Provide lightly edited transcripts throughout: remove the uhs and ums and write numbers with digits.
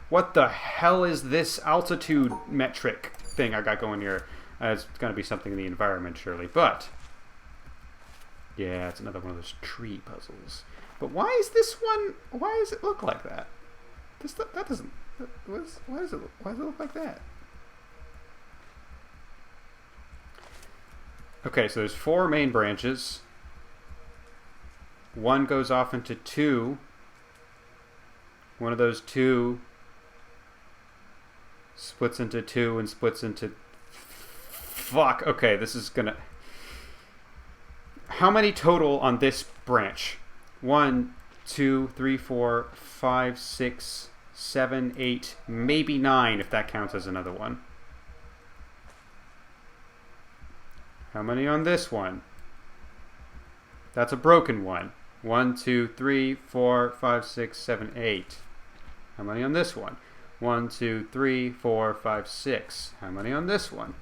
What the hell is this altitude metric thing I got going here? It's going to be something in the environment, surely. But, yeah, it's another one of those tree puzzles. But why is this one, why does it look like that? That doesn't, why does it look like that? Okay, so there's 4 main branches. One goes off into 2. One of those 2 splits into 2 and splits into... Fuck, okay, this is gonna... How many total on this branch? 1, 2, 3, 4, 5, 6, 7, 8, maybe 9 if that counts as another one. How many on this one? That's a broken one. 1, 2, 3, 4, 5, 6, 7, 8. How many on this one? 1, 2, 3, 4, 5, 6. How many on this one?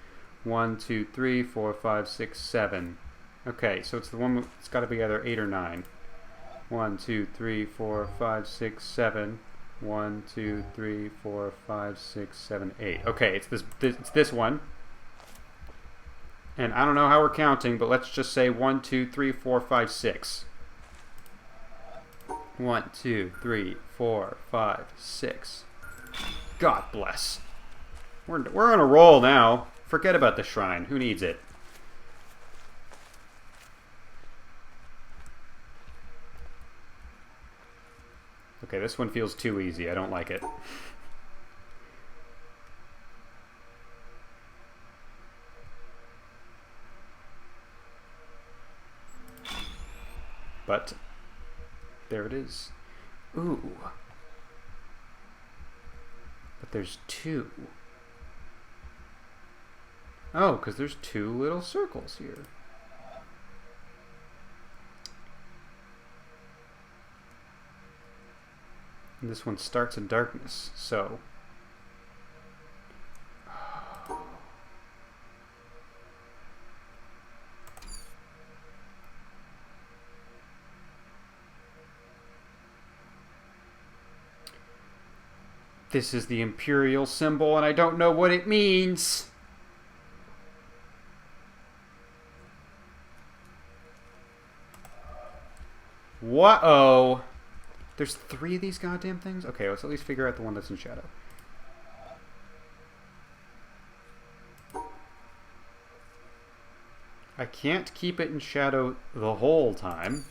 1, 2, 3, 4, 5, 6, 7. Okay, so it's the one, it's got to be either 8 or 9. 1, 2, 3, 4, 5, 6, 7. 1, 2, 3, 4, 5, 6, 7, 8. Okay, it's this one. And I don't know how we're counting, but let's just say 1, 2, 3, 4, 5, 6. 1, 2, 3, 4, 5, 6. God bless. We're on a roll now. Forget about the shrine. Who needs it? Okay, this one feels too easy. I don't like it. But there it is. Ooh. But there's 2. Oh, because there's 2 little circles here. And this one starts in darkness, so... This is the Imperial symbol, and I don't know what it means. What-oh. There's 3 of these goddamn things? Okay, let's at least figure out the one that's in shadow. I can't keep it in shadow the whole time.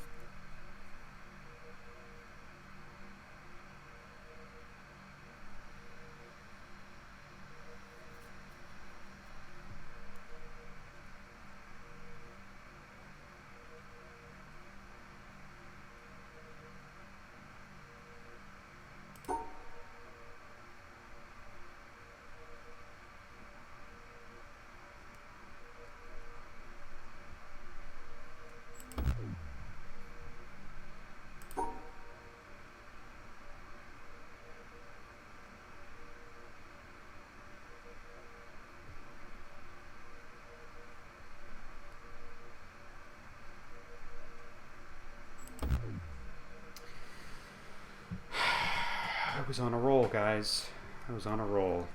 I was on a roll, guys. I was on a roll.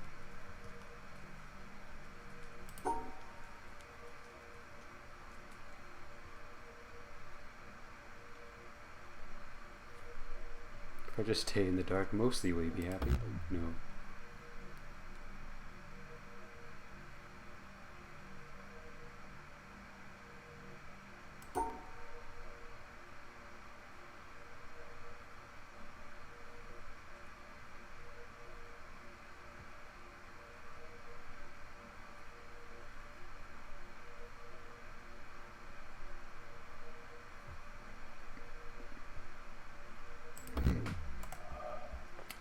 If I just stay in the dark, mostly will you be happy? No.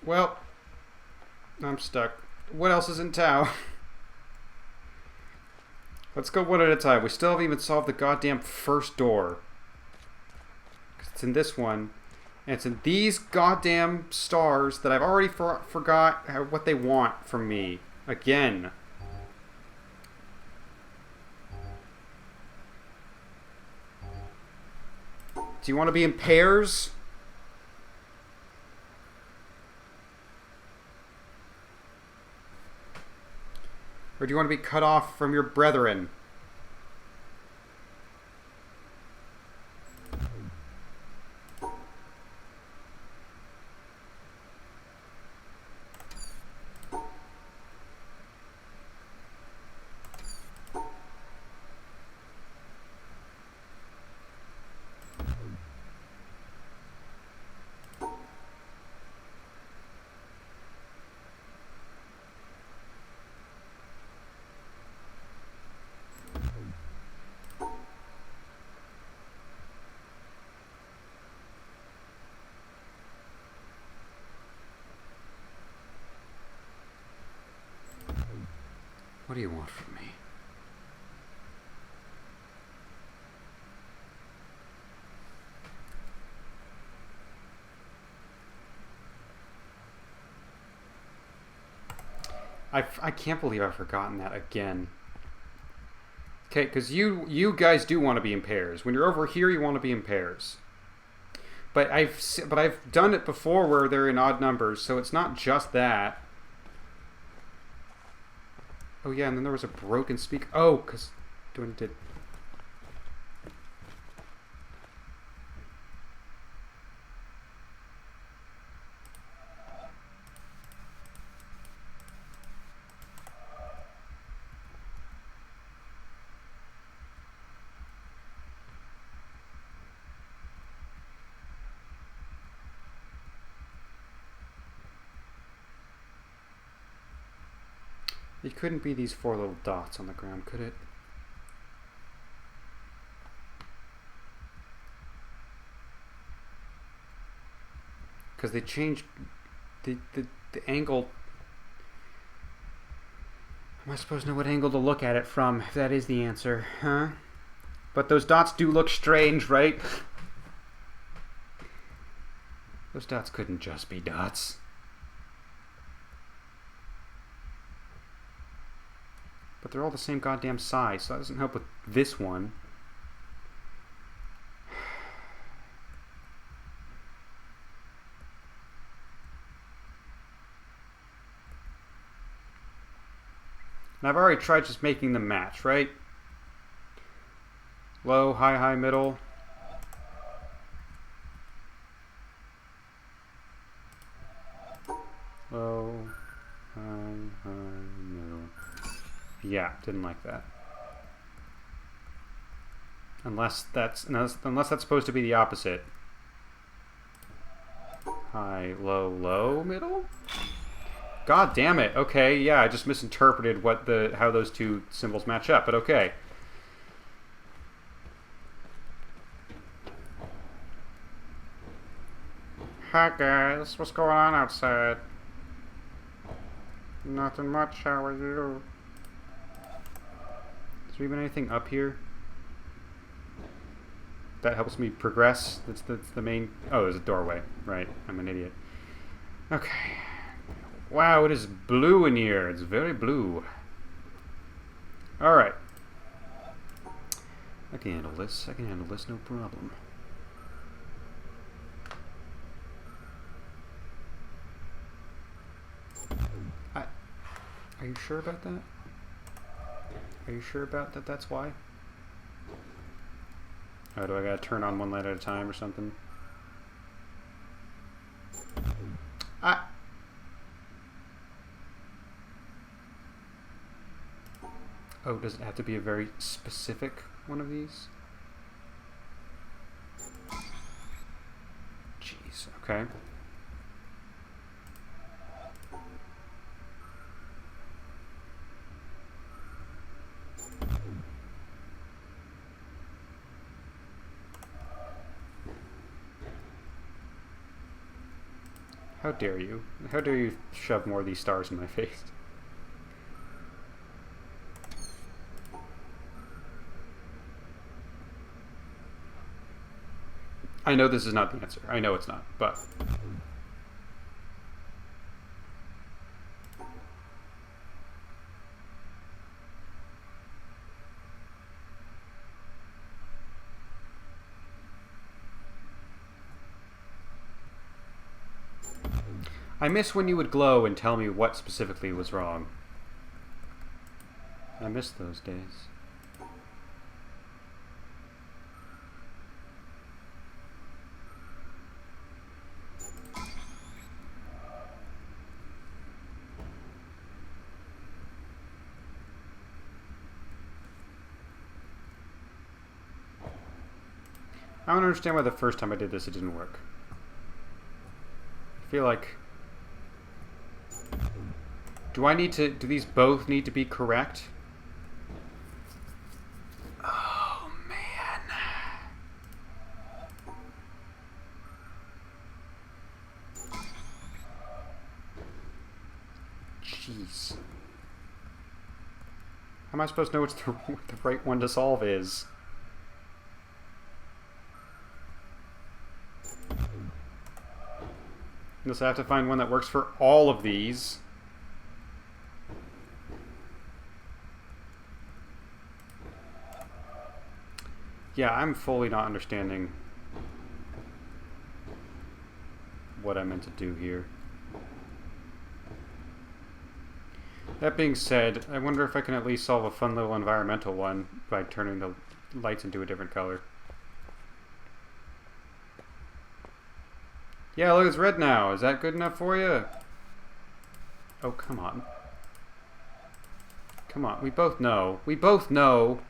Well, I'm stuck. What else is in Tau? Let's go one at a time. We still haven't even solved the goddamn first door. It's in this one. And it's in these goddamn stars that I've already forgot what they want from me. Again. Do you want to be in pairs? Or do you want to be cut off from your brethren? What do you want from me? I can't believe I've forgotten that again. Okay, because you guys do want to be in pairs. When you're over here, you want to be in pairs. But I've done it before where they're in odd numbers, so it's not just that. Oh yeah, and then there was a broken speak. Oh, because doing did. It couldn't be these 4 little dots on the ground, could it? Because they changed the angle. Am I supposed to know what angle to look at it from, if that is the answer, huh? But those dots do look strange, right? Those dots couldn't just be dots. But they're all the same goddamn size, so that doesn't help with this one. And I've already tried just making them match, right? Low, high, high, middle. Low, high, high, middle. Yeah, didn't like that. Unless that's supposed to be the opposite. High, low, low, middle? God damn it. Okay, yeah, I just misinterpreted how those two symbols match up, but okay. Hi guys, what's going on outside? Nothing much, how are you? Is there even anything up here that helps me progress? That's the main... Oh, there's a doorway. Right, I'm an idiot. Okay. Wow, it is blue in here. It's very blue. Alright. I can handle this. I can handle this, no problem. Are you sure about that? Are you sure about that that's why? Oh, do I gotta turn on one light at a time or something? Oh, does it have to be a very specific one of these? Jeez, okay. How dare you? How dare you shove more of these stars in my face? I know this is not the answer. I know it's not, but... I miss when you would glow and tell me what specifically was wrong. I miss those days. I don't understand why the first time I did this it didn't work. I feel like... do these both need to be correct? Oh, man. Jeez. How am I supposed to know what the right one to solve is? I have to find one that works for all of these. Yeah, I'm fully not understanding what I meant to do here. That being said, I wonder if I can at least solve a fun little environmental one by turning the lights into a different color. Yeah, look, it's red now. Is that good enough for you? Oh, come on. Come on, we both know. We both know.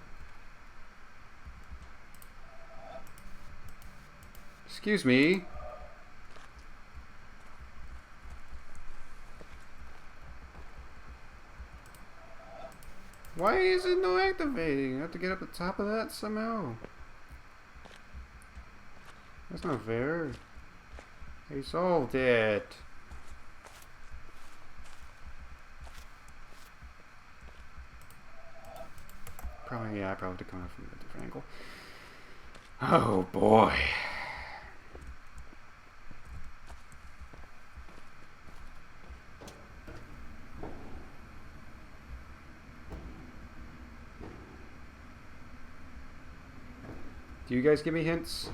Excuse me. Why is it no activating? I have to get up the top of that somehow. That's not fair. He solved it. Probably, yeah, I probably have to come out from a different angle. Oh boy. Do you guys give me hints?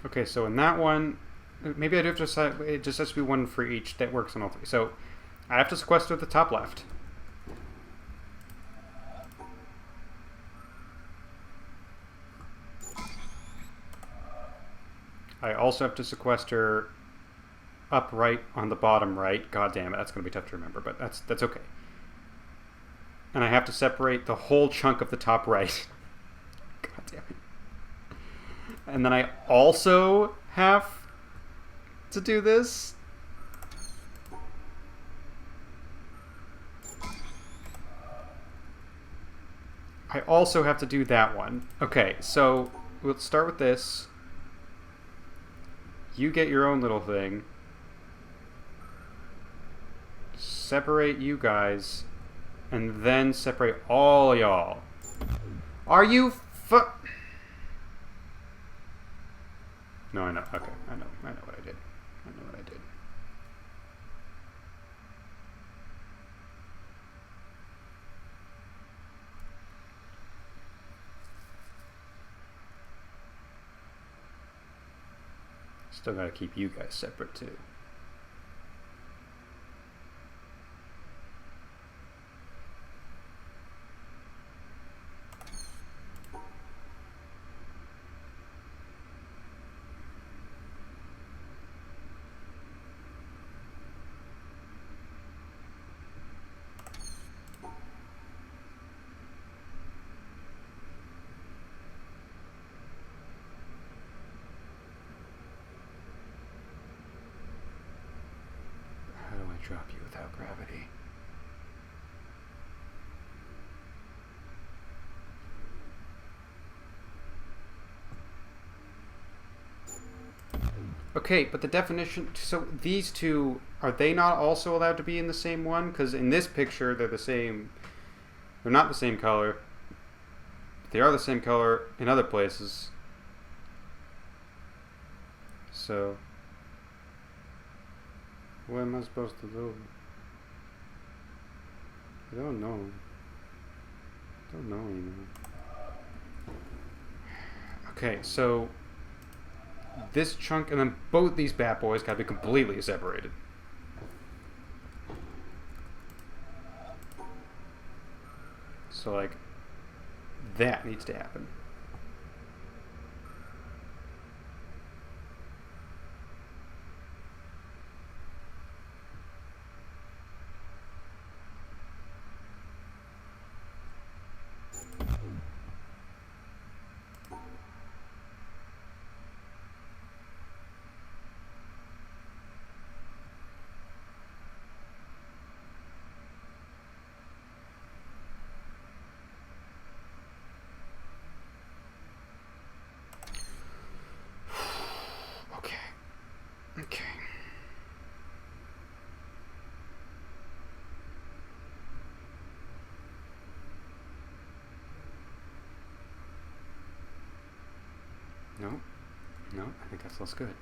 Okay, so in that one, maybe I do have to decide, it just has to be one for each that works on all three. So I have to sequester the top left. I also have to sequester upright on the bottom right. God damn it, that's going to be tough to remember, but that's okay. And I have to separate the whole chunk of the top right. God damn it. And then I also have to do this. I also have to do that one. Okay, so we'll start with this. You get your own little thing. Separate you guys. And then separate all y'all. Are you No, I know. Okay, I know what I did. I know what I did. Still gotta keep you guys separate too. Drop you without gravity. Okay, but the definition, so these two, are they not also allowed to be in the same one? Because in this picture, they're the same, they're not the same color. They are the same color in other places. so what am I supposed to do? I don't know. I don't know anymore. Okay, so this chunk and then both these bad boys gotta be completely separated. So like that needs to happen. Okay. No, I think that looks good.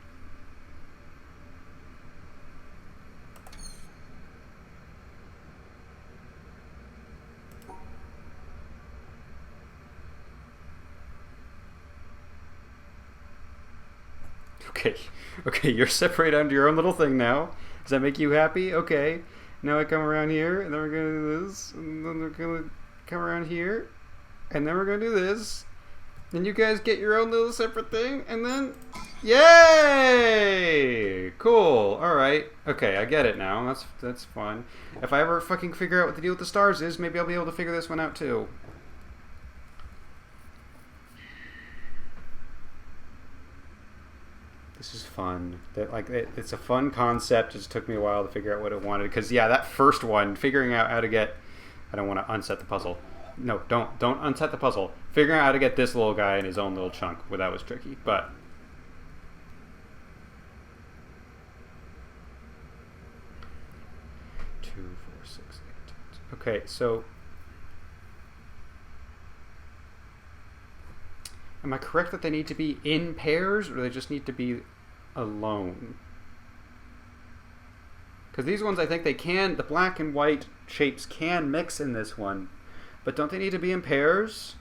Okay, you're separated under your own little thing now. Does that make you happy? Okay. Now I come around here, and then we're gonna do this, and then we're gonna come around here, and then we're gonna do this. And you guys get your own little separate thing, and then... Yay! Cool. Alright. Okay, I get it now. That's fun. If I ever fucking figure out what the deal with the stars is, maybe I'll be able to figure this one out too. This is fun. It's a fun concept. It just took me a while to figure out what it wanted. Because, yeah, that first one, figuring out how to get... I don't want to unset the puzzle. No, don't unset the puzzle. Figuring out how to get this little guy in his own little chunk. Well, that was tricky, but... Two, four, six, eight. Okay, so... Am I correct that they need to be in pairs, or do they just need to be alone? Because these ones, I think they can, the black and white shapes can mix in this one, but don't they need to be in pairs?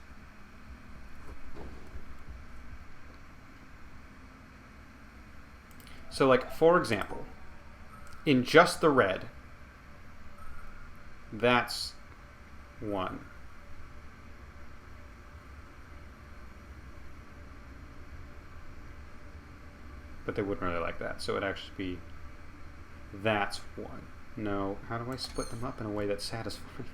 So, like, for example, in just the red, that's one. But they wouldn't really like that, so it'd actually be that's one. No, how do I split them up in a way that's satisfying?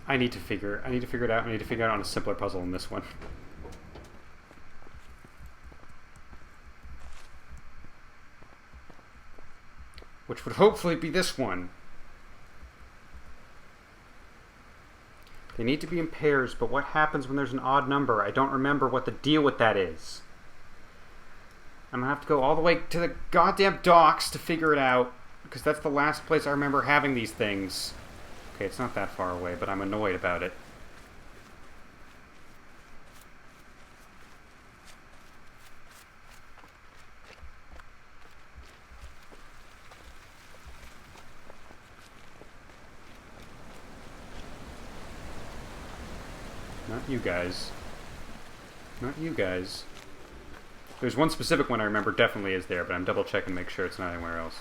I need to figure it out. I need to figure it out on a simpler puzzle than this one. Which would hopefully be this one. They need to be in pairs, but what happens when there's an odd number? I don't remember what the deal with that is. I'm gonna have to go all the way to the goddamn docks to figure it out, because that's the last place I remember having these things. Okay, it's not that far away, but I'm annoyed about it. Not you guys. Not you guys. There's one specific one I remember definitely is there, but I'm double checking to make sure it's not anywhere else.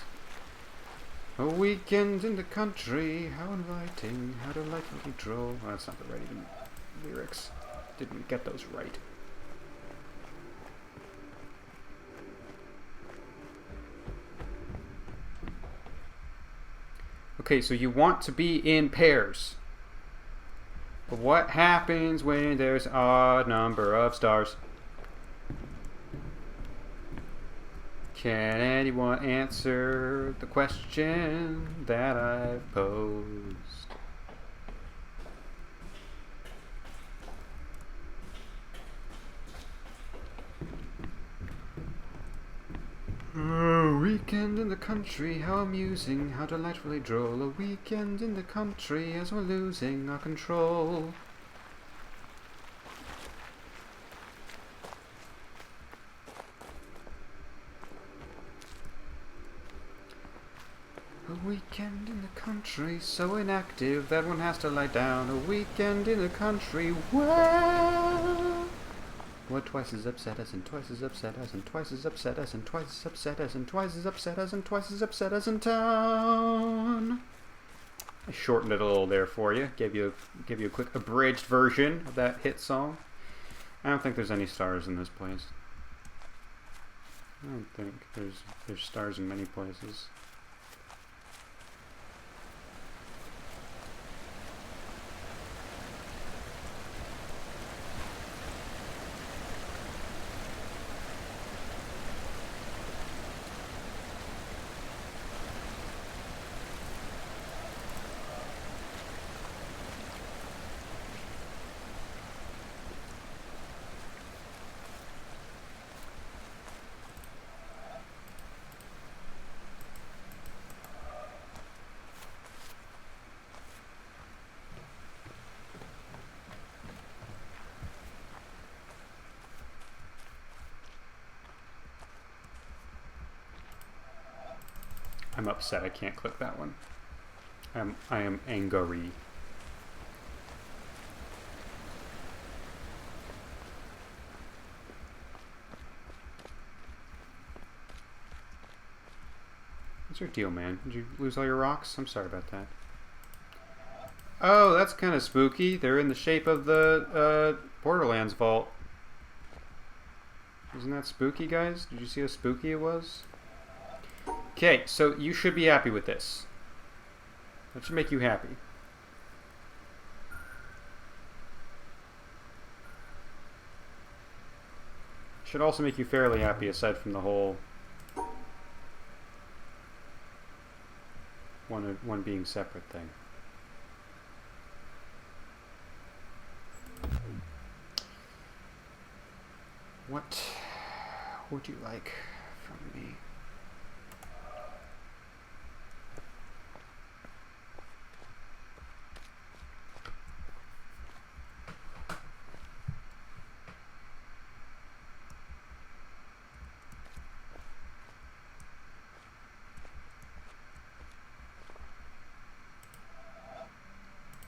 A weekend in the country, how inviting, how delightfully droll. Well, that's not the right lyrics. Didn't get those right. Okay, so you want to be in pairs. But what happens when there's an odd number of stars? Can anyone answer the question that I've posed? A weekend in the country, how amusing, how delightfully droll. A weekend in the country as we're losing our control. A weekend in the country, so inactive that one has to lie down. A weekend in the country, well, we're twice as upset as and twice as upset as and twice as upset as and twice as upset as and twice as upset as and twice as upset as in town. I shortened it a little there for you. Give you a quick abridged version of that hit song. I don't think there's any stars in this place. I don't think there's stars in many places. I'm upset I can't click that one. I am angry. What's your deal, man? Did you lose all your rocks? I'm sorry about that. Oh, that's kind of spooky. They're in the shape of the Borderlands vault. Isn't that spooky, guys? Did you see how spooky it was? Okay, so you should be happy with this. That should make you happy. Should also make you fairly happy, aside from the whole one being separate thing. What would you like from me?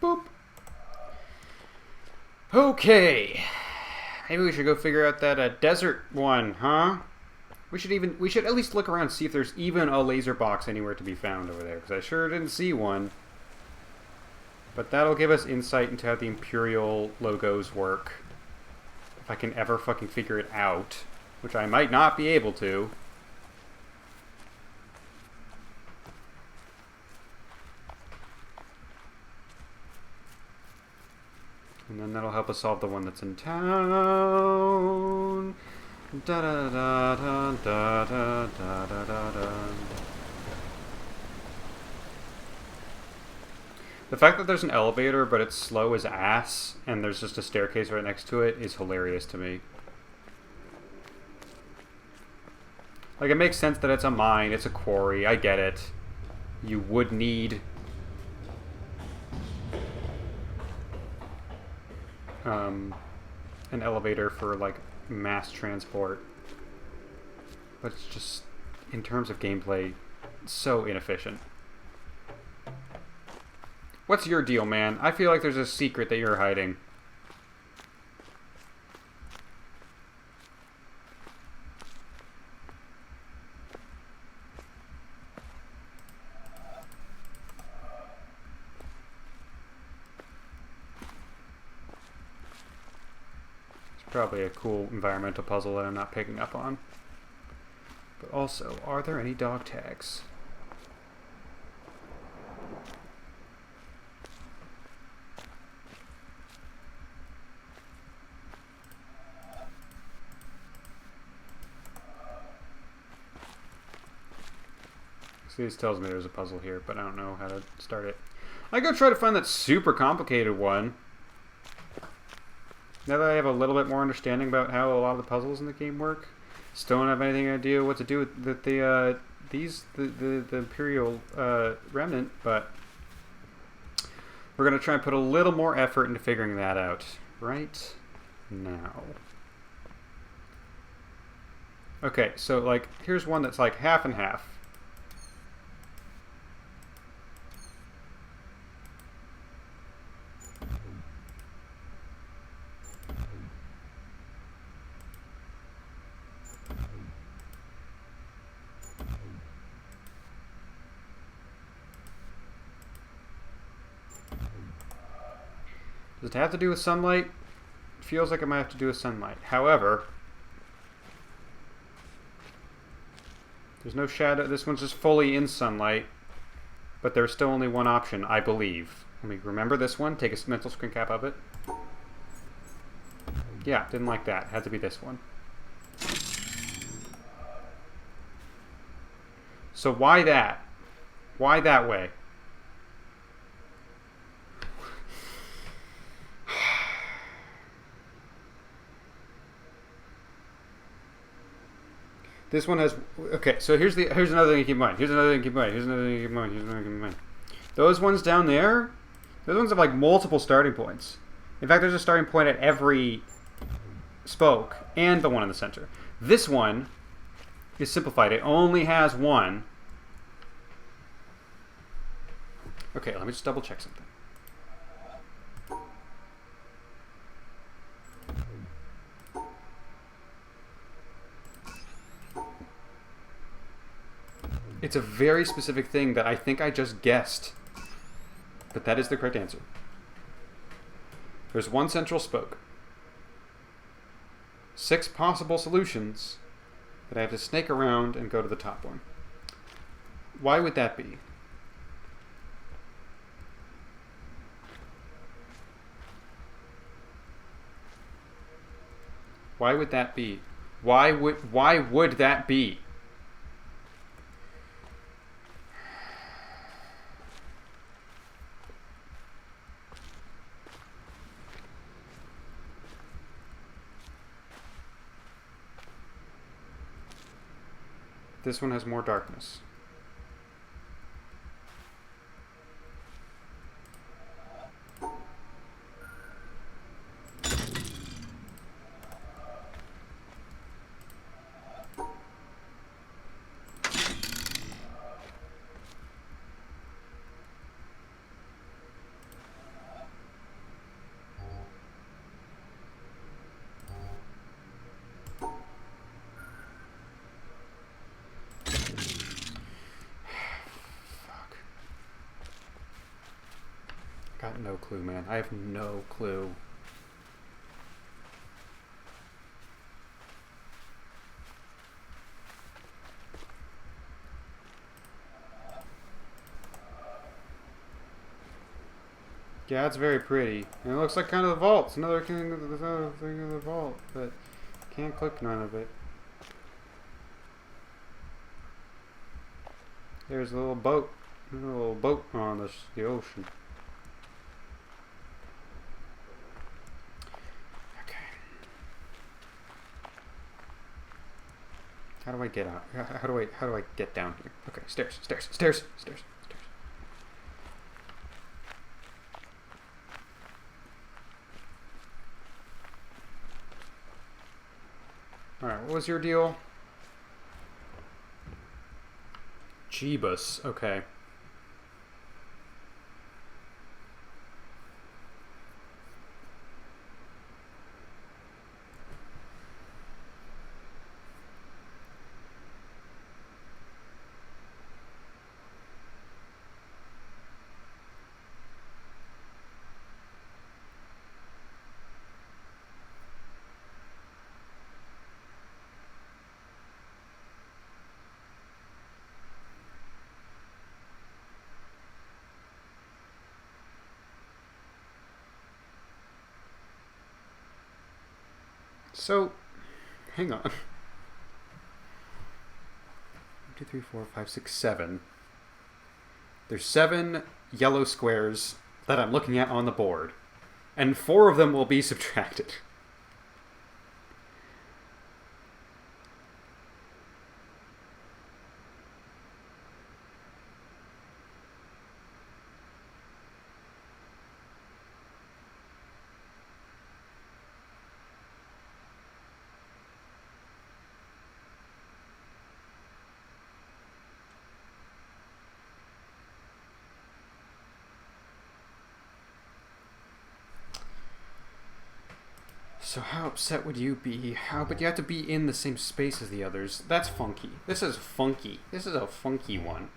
Boop. Okay. Maybe we should go figure out that desert one, huh? We should at least look around, see if there's even a laser box anywhere to be found over there, because I sure didn't see one. But that'll give us insight into how the Imperial logos work. If I can ever fucking figure it out, which I might not be able to. And then that'll help us solve the one that's in town. Da da da da da da da da da da. The fact that there's an elevator, but it's slow as ass, and there's just a staircase right next to it, is hilarious to me. Like, it makes sense that it's a mine, it's a quarry, I get it. You would need an elevator for, like, mass transport. But it's just, in terms of gameplay, so inefficient. What's your deal, man? I feel like there's a secret that you're hiding. Probably a cool environmental puzzle that I'm not picking up on. But also, are there any dog tags? See, this tells me there's a puzzle here, but I don't know how to start it. I go try to find that super complicated one. Now that I have a little bit more understanding about how a lot of the puzzles in the game work, still don't have any idea what to do with the Imperial Remnant, but we're going to try and put a little more effort into figuring that out right now. Okay, so like here's one that's like half and half. Does it have to do with sunlight? It feels like it might have to do with sunlight. However, there's no shadow. This one's just fully in sunlight, but there's still only one option, I believe. Let me remember this one. Take a mental screen cap of it. Yeah, didn't like that. Had to be this one. So why that? Why that way? This one has... Okay, so here's another thing to keep in mind. Here's another thing to keep in mind. Here's another thing to keep in mind. Here's another thing to keep in mind. Those ones down there, those ones have like multiple starting points. In fact, there's a starting point at every spoke and the one in the center. This one is simplified. It only has one. Okay, let me just double check something. It's a very specific thing that I think I just guessed. But that is the correct answer. There's one central spoke. 6 possible solutions that I have to snake around and go to the top one. Why would that be? Why would that be? Why would that be? This one has more darkness. Got no clue, man. I have no clue. Yeah, it's very pretty. And it looks like kind of the vault. It's another thing of the vault, but can't click none of it. There's a little boat. There's a little boat on the ocean. Okay. How do I get out? How do I get down here? Okay, stairs. Alright, what was your deal? Jeebus, okay. So, hang on. 1, 2, 3, 4, 5, 6, 7. There's 7 yellow squares that I'm looking at on the board, and 4 of them will be subtracted. So how upset would you be? But you have to be in the same space as the others. That's funky. This is funky. This is a funky one.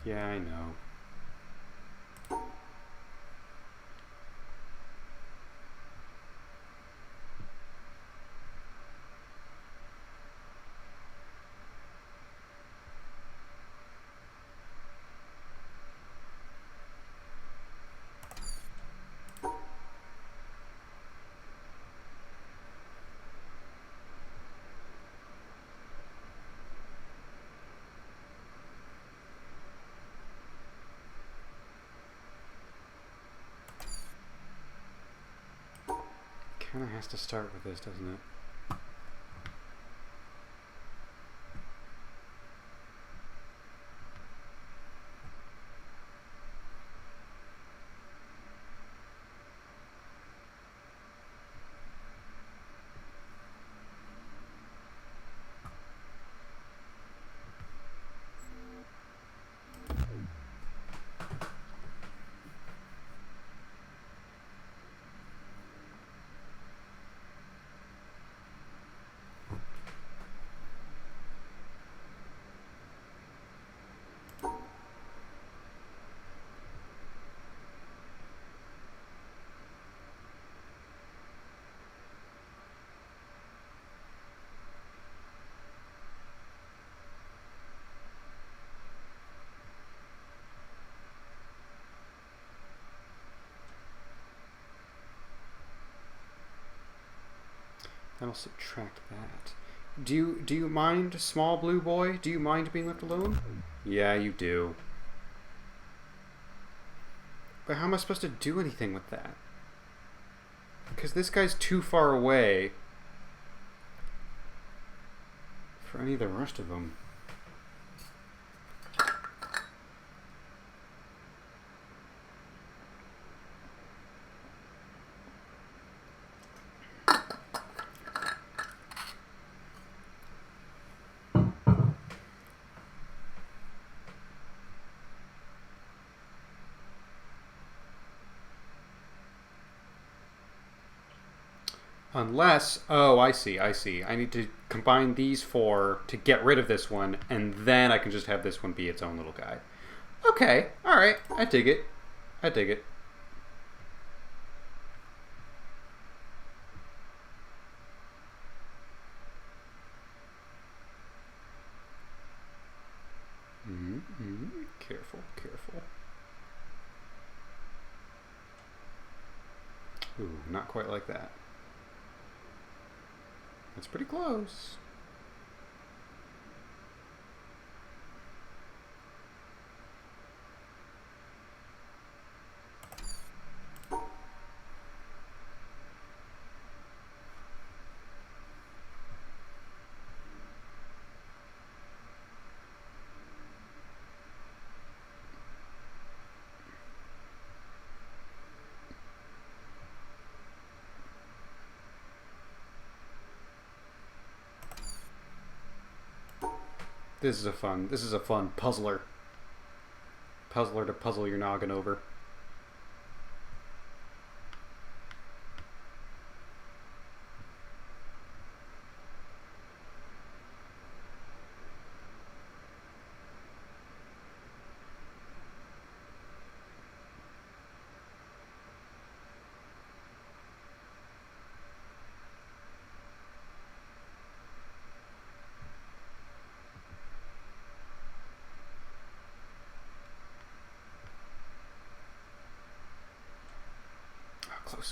Yeah, I know. Kind of has to start with this, doesn't it? That'll subtract that. Do you mind, small blue boy? Do you mind being left alone? Yeah, you do. But how am I supposed to do anything with that? Because this guy's too far away for any of the rest of them. Unless, oh, I see. I need to combine these 4 to get rid of this one, and then I can just have this one be its own little guy. Okay, alright, I dig it. Careful. Ooh, not quite like that. That's pretty close. This is a fun puzzler. Puzzler to puzzle your noggin over.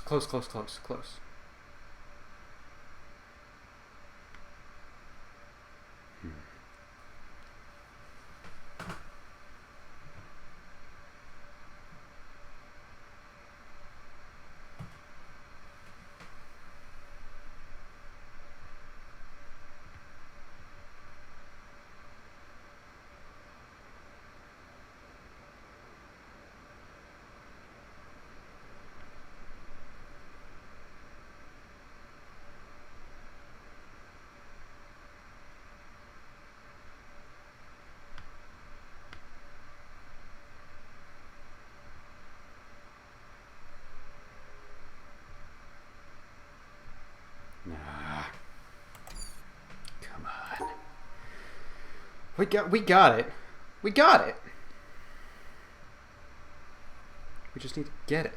Close. Nah. Come on. We got it. We got it. We just need to get it.